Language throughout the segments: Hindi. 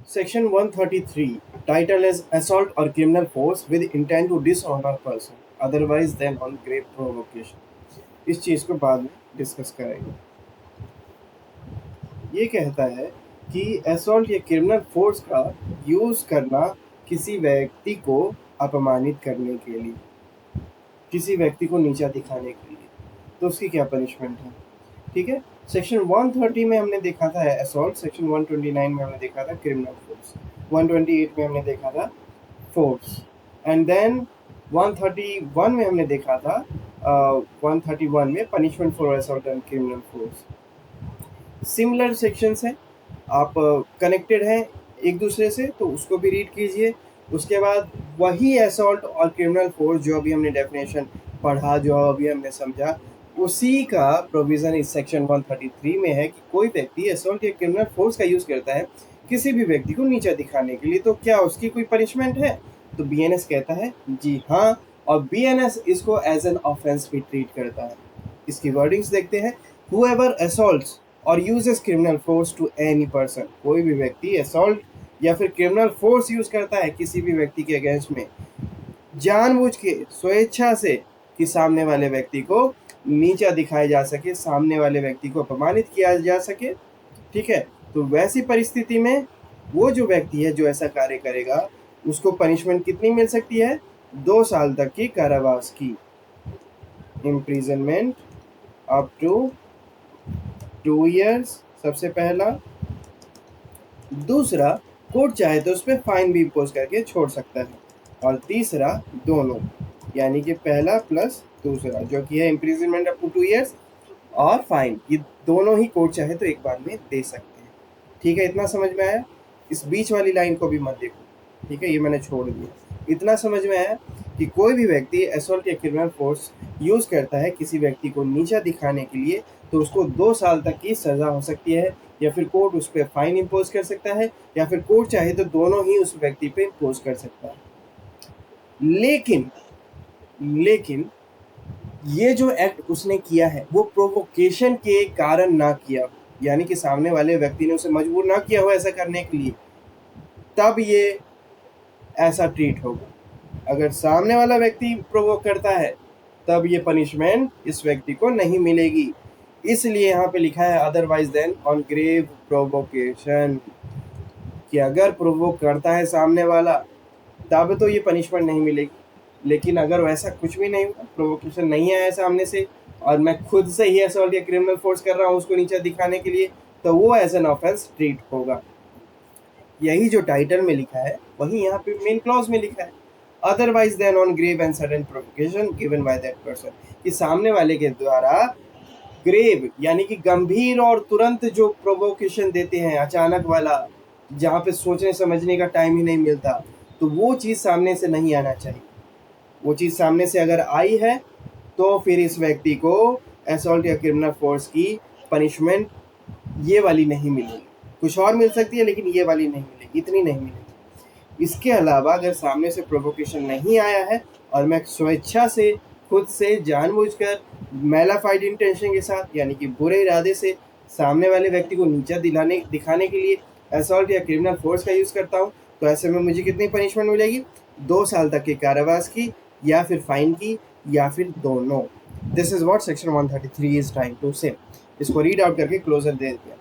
Section 133, title is assault or criminal force with intent to dishonor person otherwise than on grave provocation. इस चीज को बाद में डिस्कस करेंगे। ये कहता है कि असॉल्ट या क्रिमिनल फोर्स का यूज करना किसी व्यक्ति को अपमानित करने के लिए, किसी व्यक्ति को नीचा दिखाने के लिए, तो उसकी क्या पनिशमेंट है। ठीक है, सेक्शन 130 में हमने देखा था असॉल्ट, सेक्शन 129 में हमने देखा था क्रिमिनल फोर्स, 128 में हमने देखा था फोर्स, एंड देन 131 में हमने देखा था 131 में punishment for assault and criminal force. Similar sections हैं, आप कनेक्टेड हैं एक दूसरे से, तो उसको भी रीड कीजिए। उसके बाद वही असॉल्ट और क्रिमिनल फोर्स जो अभी हमने डेफिनेशन पढ़ा, जो अभी हमने समझा, उसी का प्रोविज़न इस सेक्शन 133 में है कि कोई व्यक्ति असॉल्ट या क्रिमिनल फोर्स का यूज़ करता है किसी भी व्यक्ति को नीचा दिखाने के लिए, तो क्या उसकी कोई पनिशमेंट है। तो बीएनएस कहता है जी हाँ, और बीएनएस इसको एज एन ऑफेंस भी ट्रीट करता है। इसकी वर्डिंग्स देखते हैं। Whoever assaults or uses criminal force to any person, कोई भी व्यक्ति असॉल्ट या फिर क्रिमिनल फोर्स यूज करता है किसी भी व्यक्ति के अगेंस्ट में जानबूझ के, स्वेच्छा से, कि सामने वाले व्यक्ति को नीचा दिखाया जा सके, सामने वाले व्यक्ति को अपमानित किया जा सके। ठीक है, तो वैसी परिस्थिति में वो जो व्यक्ति है जो ऐसा कार्य करेगा, उसको पनिशमेंट कितनी मिल सकती है, 2 साल तक की कारावास की, इम्प्रिजनमेंट अप टू 2 years सबसे पहला। दूसरा, कोर्ट चाहे तो उस पर फाइन भी इम्पोज करके छोड़ सकता है। और तीसरा, दोनों, यानी कि पहला प्लस दूसरा, जो कि है इम्प्रिजनमेंट अप टू 2 years और फाइन, ये दोनों ही कोर्ट चाहे तो एक बार में दे सकते हैं। ठीक है, इतना समझ में आया। इस बीच वाली लाइन को भी मत देखो, ठीक है, ये मैंने छोड़ दिया। इतना समझ में आया कि कोई भी व्यक्ति असॉल्ट या क्रिमिनल फोर्स यूज़ करता है किसी व्यक्ति को नीचा दिखाने के लिए, तो उसको 2 साल तक की सज़ा हो सकती है, या फिर कोर्ट उस पर फाइन इम्पोज कर सकता है, या फिर कोर्ट चाहे तो दोनों ही उस व्यक्ति पे इम्पोज कर सकता है। लेकिन ये जो एक्ट उसने किया है वो प्रोवोकेशन के कारण ना किया हो, यानी कि सामने वाले व्यक्ति ने उसे मजबूर ना किया हो ऐसा करने के लिए, तब ये ऐसा ट्रीट होगा। अगर सामने वाला व्यक्ति प्रोवोक करता है, तब ये पनिशमेंट इस व्यक्ति को नहीं मिलेगी। इसलिए यहाँ पे लिखा है otherwise than on grave provocation, कि अगर प्रोवोक करता है सामने वाला तब तो ये पनिशमेंट नहीं मिलेगी। लेकिन अगर वैसा कुछ भी नहीं हुआ, प्रोवोकेशन नहीं आया सामने से, और मैं खुद से ही असॉल्ट या क्रिमिनल फोर्स कर रहा हूँ उसको नीचा दिखाने के लिए, तो वो एज एन ऑफेंस ट्रीट होगा। यही जो टाइटल में लिखा है वही यहाँ पे मेन क्लॉज में लिखा है, otherwise than on grave and sudden provocation given by that person, कि सामने वाले के द्वारा ग्रेव यानी कि गंभीर और तुरंत जो प्रोवोकेशन देते हैं, अचानक वाला, जहाँ पे सोचने समझने का टाइम ही नहीं मिलता, तो वो चीज़ सामने से नहीं आना चाहिए। वो चीज़ सामने से अगर आई है तो फिर इस व्यक्ति को असॉल्ट या क्रिमिनल फोर्स की पनिशमेंट ये वाली नहीं मिलेगी। कुछ और मिल सकती है लेकिन ये वाली नहीं मिलेगी, इतनी नहीं मिलेगी। इसके अलावा अगर सामने से प्रोवोकेशन नहीं आया है और मैं स्वेच्छा से, खुद से, जानबूझकर, मैलाफाइड इंटेंशन के साथ, यानी कि बुरे इरादे से सामने वाले व्यक्ति को नीचा दिखाने के लिए असॉल्ट या क्रिमिनल फोर्स का यूज़ करता हूँ, तो ऐसे में मुझे कितनी पनिशमेंट मिलेगी, 2 साल तक की कारावास की, या फिर फाइन की, या फिर दोनों। This is what section 133 is trying to say. इसको रीड आउट करके क्लोजर दे दिया।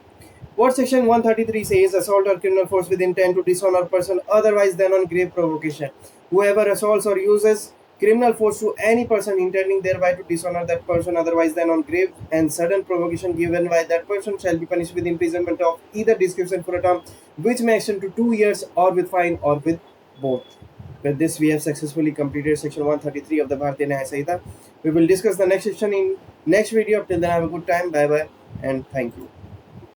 What section 133 says, assault or criminal force with intent to dishonor person otherwise than on grave provocation. Whoever assaults or uses criminal force to any person intending thereby to dishonor that person otherwise than on grave and sudden provocation given by that person shall be punished with imprisonment of either description for a term which may extend to 2 years or with fine or with both. With this, we have successfully completed section 133 of the Bharatiya Nyaya Samhita. We will discuss the next section in next video. Till then, have a good time. Bye bye and thank you.